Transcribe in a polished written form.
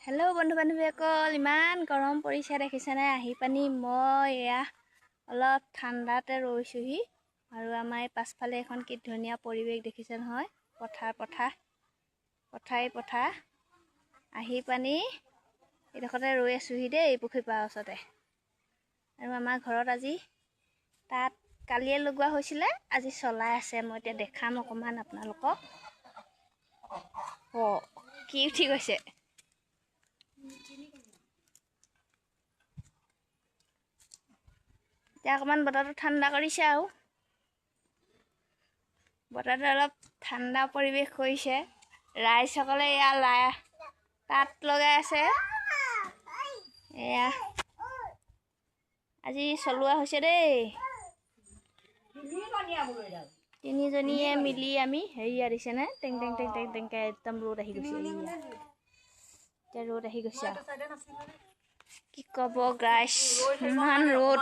Hello' বন্ধু বান্ধৱীসকল, ইমান গৰম পৰিছে দেখিছেনে? আহি পানি মই এয়া অলপ ঠাণ্ডাতে ৰৈছোহি। আৰু আমাৰ এই পাছফালে এখন কি ধুনীয়া পৰিৱেশ দেখিছে নহয়, পথাৰ আহি পানি এইডোখৰতে ৰৈ আছোহি দেই, পুখুৰী পাৰৰ ওচৰতে। আৰু আমাৰ ঘৰত আজি তাত কালিয়ে লগোৱা হৈছিলে, আজি চলাই আছে। মই এতিয়া দেখাম অকণমান আপোনালোকক। কি উঠি গৈছে? এতিয়া অকণমান বতৰটো ঠাণ্ডা কৰিছে আৰু বতৰটো অলপ ঠাণ্ডা পৰিৱেশ কৰিছে। ৰাইজসকলে এয়া তাঁত লগাই আছে। এয়া আজি চলোৱা হৈছে দেই। তিনিজনীয়ে মিলি আমি হেৰিয়া দিছেনে, টেং টেং টেং টেং টেংকে একদম ৰ'দ আহি গৈছে। এতিয়া ৰ'দ আহি গৈছে আৰু কি ক'ব গাইছ, ইমান ৰ'দ।